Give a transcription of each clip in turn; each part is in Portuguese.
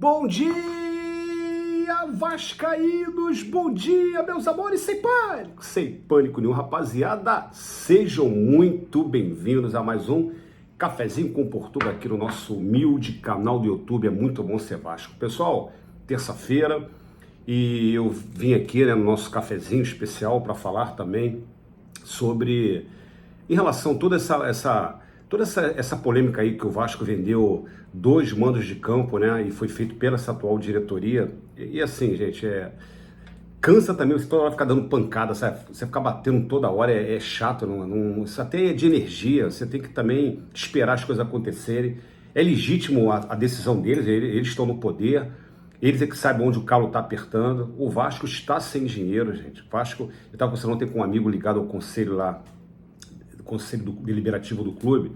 Bom dia, vascaínos! Bom dia, meus amores, sem pânico nenhum, rapaziada. Sejam muito bem-vindos a mais um Cafezinho com Portuga aqui no nosso humilde canal do YouTube. É muito bom ser Vasco. Pessoal, terça-feira e eu vim aqui no nosso cafezinho especial para falar também sobre, em relação a toda essa polêmica aí que o Vasco vendeu 2 mandos de campo, né? E foi feito pela essa atual diretoria. E assim, gente, cansa também, você toda hora ficar dando pancada, sabe? Você ficar batendo toda hora é chato, isso até é de energia. Você tem que também esperar as coisas acontecerem. É legítimo a decisão deles, eles estão no poder, eles é que sabem onde o calo está apertando. O Vasco está sem dinheiro, gente. O Vasco, eu estava conversando ontem com um amigo ligado ao conselho lá, conselho deliberativo do clube,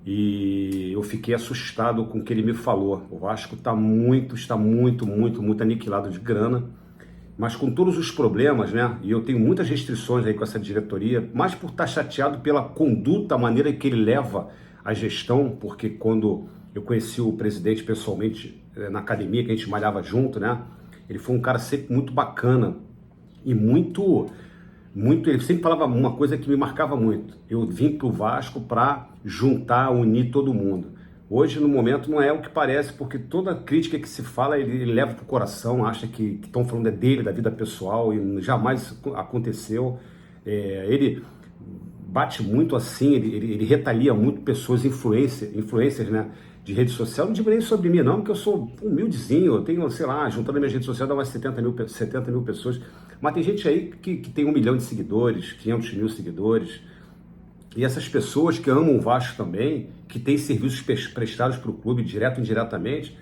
e eu fiquei assustado com o que ele me falou. O Vasco está muito aniquilado de grana, mas com todos os problemas, né? E eu tenho muitas restrições aí com essa diretoria, mais por estar chateado pela conduta, a maneira que ele leva a gestão, porque quando eu conheci o presidente pessoalmente na academia, que a gente malhava junto, né? Ele foi um cara sempre muito bacana e ele sempre falava uma coisa que me marcava muito. Eu vim pro Vasco para juntar, unir todo mundo. Hoje, no momento, não é o que parece, porque toda crítica que se fala, ele leva pro coração, acha que estão falando dele, da vida pessoal, e jamais aconteceu. Ele bate muito assim, ele retalia muito pessoas, influencers, né, de rede social. Não digo nem sobre mim, não, porque eu sou humildezinho, eu tenho, sei lá, juntando minhas redes sociais, dá umas 70 mil pessoas. Mas tem gente aí que tem 1 milhão de seguidores, 500 mil seguidores. E essas pessoas que amam o Vasco também, que têm serviços prestados para o clube, direto ou indiretamente,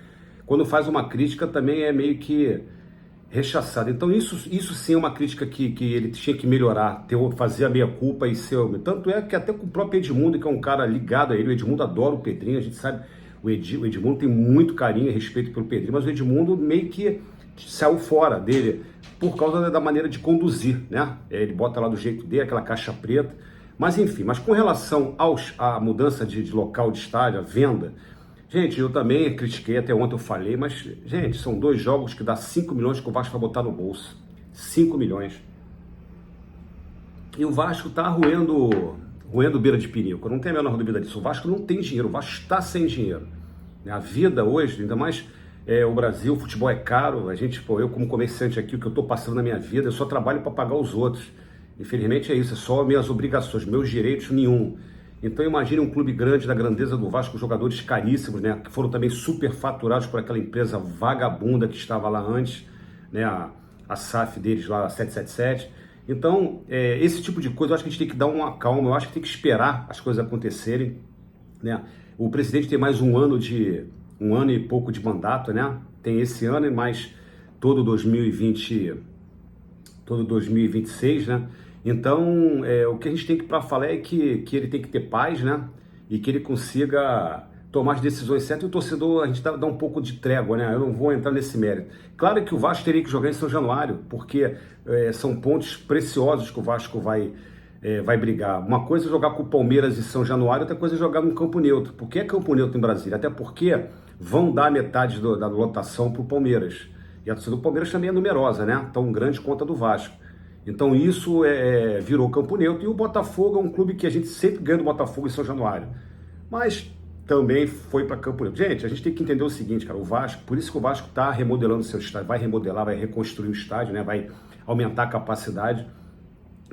quando faz uma crítica também é meio que rechaçado. Então isso sim é uma crítica que ele tinha que melhorar, fazer a meia-culpa e ser... Tanto é que até com o próprio Edmundo, que é um cara ligado a ele, o Edmundo adora o Pedrinho, a gente sabe, o Edmundo tem muito carinho e respeito pelo Pedrinho, mas o Edmundo meio que saiu fora dele por causa da maneira de conduzir, né? Ele bota lá do jeito dele, aquela caixa preta. Mas enfim, mas com relação à mudança de local de estádio, a venda, gente, eu também critiquei, até ontem eu falei, mas, gente, são 2 jogos que dá 5 milhões que o Vasco vai botar no bolso. 5 milhões. E o Vasco tá roendo beira de pinico, não tem a menor dúvida disso. O Vasco não tem dinheiro, o Vasco está sem dinheiro. A vida hoje, ainda mais o Brasil, o futebol é caro, eu como comerciante aqui, o que eu estou passando na minha vida, eu só trabalho para pagar os outros. Infelizmente é isso, é só minhas obrigações, meus direitos nenhum. Então imagine um clube grande da grandeza do Vasco, jogadores caríssimos, né, que foram também superfaturados por aquela empresa vagabunda que estava lá antes, né, a SAF deles lá, a 777. Então, esse tipo de coisa eu acho que a gente tem que dar uma calma, eu acho que tem que esperar as coisas acontecerem, né. O presidente tem mais um ano e pouco de mandato, né, tem esse ano e mais todo 2026, né? Então, o que a gente tem que para falar é que ele tem que ter paz, né? E que ele consiga tomar as decisões certas. E o torcedor, a gente dá um pouco de trégua, né? Eu não vou entrar nesse mérito. Claro que o Vasco teria que jogar em São Januário, porque são pontos preciosos que o Vasco vai brigar. Uma coisa é jogar com o Palmeiras em São Januário, outra coisa é jogar num campo neutro. Por que é campo neutro em Brasília? Até porque vão dar metade da lotação para o Palmeiras. E a torcida do Palmeiras também é numerosa, né? Tão grande quanto a do Vasco. Então isso virou campo neutro. E o Botafogo é um clube que a gente sempre ganha do Botafogo em São Januário. Mas também foi para campo neutro. Gente, a gente tem que entender o seguinte, cara. O Vasco, por isso que o Vasco está remodelando o seu estádio. Vai remodelar, vai reconstruir o estádio, né? Vai aumentar a capacidade.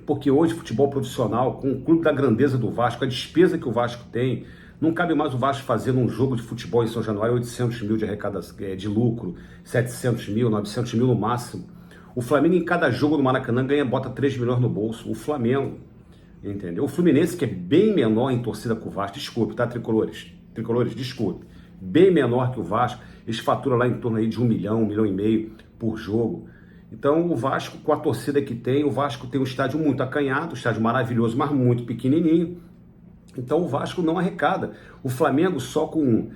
Porque hoje, futebol profissional, com o clube da grandeza do Vasco, a despesa que o Vasco tem... Não cabe mais o Vasco fazer num jogo de futebol em São Januário 800 mil de lucro, 700 mil, 900 mil no máximo. O Flamengo em cada jogo no Maracanã bota 3 milhões no bolso. O Flamengo, entendeu? O Fluminense, que é bem menor em torcida que o Vasco, desculpe, tá, tricolores? Tricolores, desculpe. Bem menor que o Vasco, eles faturam lá em torno aí de 1 milhão, 1,5 milhão por jogo. Então o Vasco, com a torcida que tem, o Vasco tem um estádio muito acanhado, um estádio maravilhoso, mas muito pequenininho. Então o Vasco não arrecada. O Flamengo só com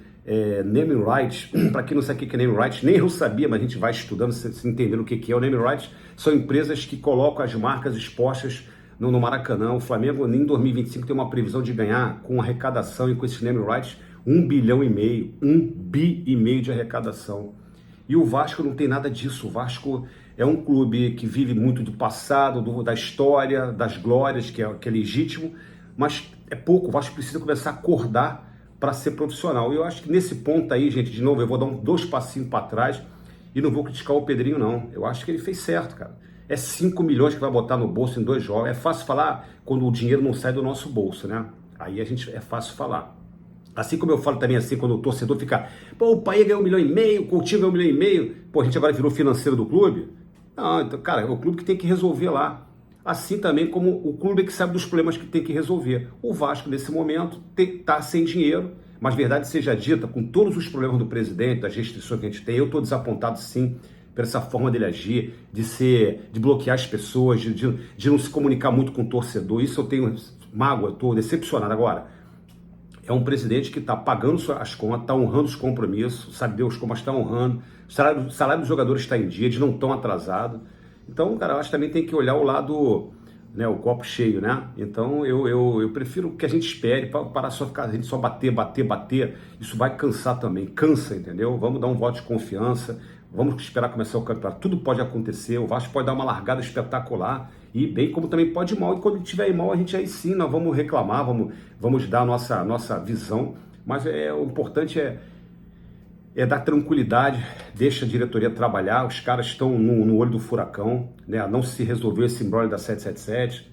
naming rights, para quem não sabe o que é naming rights, nem eu sabia, mas a gente vai estudando, se entendendo o que é o naming rights, são empresas que colocam as marcas expostas no Maracanã. O Flamengo em 2025 tem uma previsão de ganhar com arrecadação e com esses naming rights 1,5 bilhão, 1,5 bi de arrecadação. E o Vasco não tem nada disso. O Vasco é um clube que vive muito do passado, da história, das glórias, que é legítimo, mas é pouco. O Vasco precisa começar a acordar para ser profissional. E eu acho que nesse ponto aí, gente, de novo, eu vou dar dois passinhos para trás e não vou criticar o Pedrinho, não. Eu acho que ele fez certo, cara. É 5 milhões que vai botar no bolso em 2 jogos. É fácil falar quando o dinheiro não sai do nosso bolso, né? Aí é fácil falar. Assim como eu falo também assim, quando o torcedor fica, pô, o Paê ganhou 1,5 milhão, o Coutinho ganhou 1,5 milhão, pô, a gente agora virou financeiro do clube? Não, então, cara, é o clube que tem que resolver lá. Assim também como o clube que sabe dos problemas que tem que resolver. O Vasco, nesse momento, tá sem dinheiro, mas verdade seja dita, com todos os problemas do presidente, das restrições que a gente tem, eu tô desapontado sim por essa forma dele agir, de bloquear as pessoas, de não se comunicar muito com o torcedor. Isso eu tenho mágoa, eu tô decepcionado agora. É um presidente que está pagando as contas, está honrando os compromissos, sabe Deus como está honrando, o salário dos jogadores está em dia, eles não estão atrasados. Então, cara, eu acho que também tem que olhar o lado, né, o copo cheio, né? Então, eu prefiro que a gente espere, para parar só ficar, a gente só bater, isso vai cansar também, cansa, entendeu? Vamos dar um voto de confiança, vamos esperar começar o campeonato, tudo pode acontecer, o Vasco pode dar uma largada espetacular, e bem como também pode ir mal, e quando tiver mal, a gente aí sim, nós vamos reclamar, vamos dar a nossa visão, mas o importante é dar tranquilidade, deixa a diretoria trabalhar, os caras estão no olho do furacão, né? Não se resolveu esse embrolho da 777,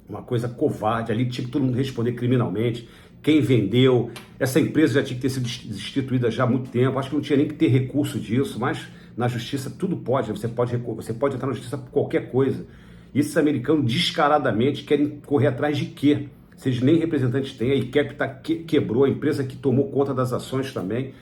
uma coisa covarde, ali tinha que todo mundo responder criminalmente, quem vendeu, essa empresa já tinha que ter sido destituída já há muito tempo, acho que não tinha nem que ter recurso disso, mas na justiça tudo pode, você pode entrar na justiça por qualquer coisa. E esses americanos descaradamente querem correr atrás de quê? Se eles nem representantes têm, a ICAP quebrou, a empresa que tomou conta das ações também.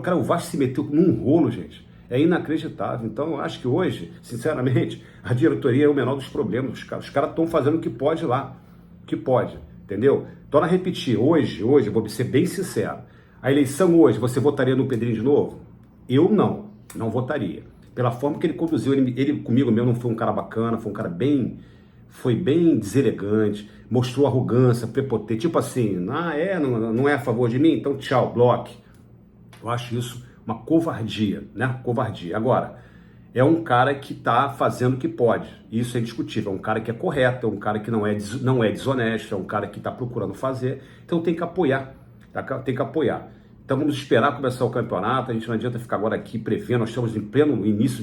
Cara, o Vasco se meteu num rolo, gente. É inacreditável. Então, eu acho que hoje, sinceramente, a diretoria é o menor dos problemas. Os caras estão fazendo o que pode lá. O que pode, entendeu? Torna a repetir, hoje, eu vou ser bem sincero. A eleição hoje, você votaria no Pedrinho de novo? Eu não votaria. Pela forma que ele conduziu, ele comigo mesmo não foi um cara bacana, foi um cara foi bem deselegante, mostrou arrogância, prepotente, tipo assim, não é a favor de mim? Então tchau, bloque. Eu acho isso uma covardia, né? Covardia. Agora, é um cara que está fazendo o que pode, isso é indiscutível, é um cara que é correto, é um cara que não é desonesto, é um cara que está procurando fazer, então tem que apoiar, tem que apoiar. Então vamos esperar começar o campeonato, a gente não adianta ficar agora aqui prevendo, nós estamos em pleno início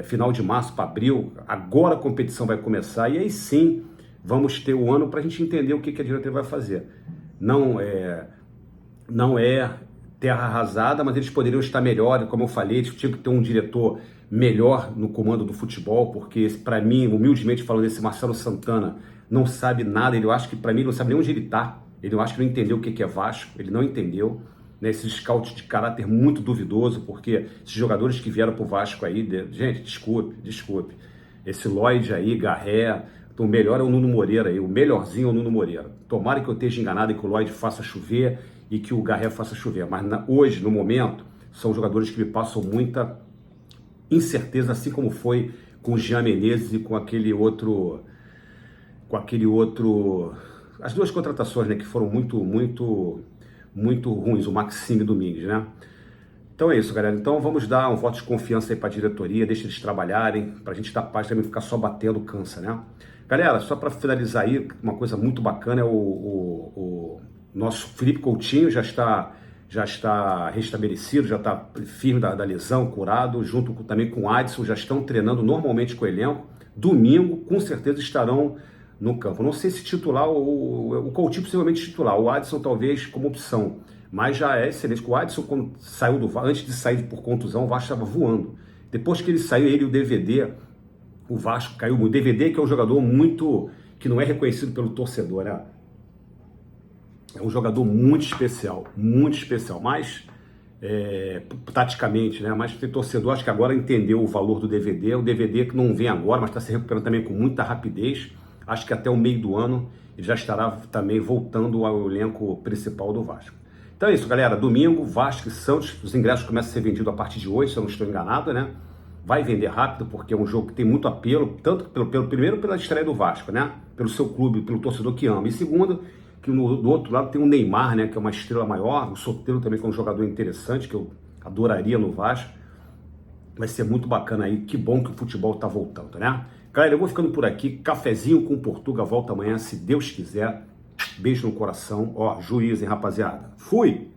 final de março para abril, agora a competição vai começar e aí sim vamos ter o ano para a gente entender o que a diretoria vai fazer. Não é terra arrasada, mas eles poderiam estar melhor, como eu falei, eles tinham que ter um diretor melhor no comando do futebol, porque para mim, humildemente falando, esse Marcelo Santana não sabe nada, eu acho que para mim não sabe nem onde ele está. Ele eu acho que não entendeu o que é Vasco, ele não entendeu, né? Esse scout de caráter muito duvidoso, porque esses jogadores que vieram pro Vasco aí, gente, desculpe. Esse Lloyd aí, Garré, então o melhor é o Nuno Moreira aí, o melhorzinho é o Nuno Moreira. Tomara que eu esteja enganado e que o Lloyd faça chover e que o Garré faça chover, mas hoje, no momento, são jogadores que me passam muita incerteza, assim como foi com o Jean Menezes e com aquele outro, as duas contratações, né, que foram muito ruins, o Maxime Domingues, né? Então é isso, galera. Então vamos dar um voto de confiança aí para a diretoria, deixa eles trabalharem, para a gente dar paz também, ficar só batendo cansa, né? Galera, só para finalizar aí, uma coisa muito bacana é o nosso Felipe Coutinho já está restabelecido, já está firme da lesão, curado, junto também com o Adson, já estão treinando normalmente com o elenco. Domingo, com certeza, estarão no campo. Não sei se titular, o Coutinho possivelmente titular, o Adson talvez como opção, mas já é excelente. O Adson, quando saiu antes de sair por contusão, o Vasco estava voando. Depois que ele saiu, ele e o DVD, o Vasco caiu muito. O DVD que é um jogador que não é reconhecido pelo torcedor, né? É um jogador muito especial, mas taticamente, né? Mas o torcedor acho que agora entendeu o valor do DVD, o DVD que não vem agora, mas está se recuperando também com muita rapidez. Acho que até o meio do ano ele já estará também voltando ao elenco principal do Vasco. Então é isso, galera. Domingo, Vasco e Santos. Os ingressos começam a ser vendidos a partir de hoje, se eu não estou enganado, né? Vai vender rápido, porque é um jogo que tem muito apelo, tanto primeiro pela estreia do Vasco, né? Pelo seu clube, pelo torcedor que ama. E segundo, que do outro lado tem o Neymar, né? Que é uma estrela maior. O Soteldo também, que é um jogador interessante, que eu adoraria no Vasco. Vai ser muito bacana aí, que bom que o futebol tá voltando, né? Galera, eu vou ficando por aqui, cafezinho com Portuga volta amanhã, se Deus quiser. Beijo no coração, ó, juiz, hein, rapaziada. Fui!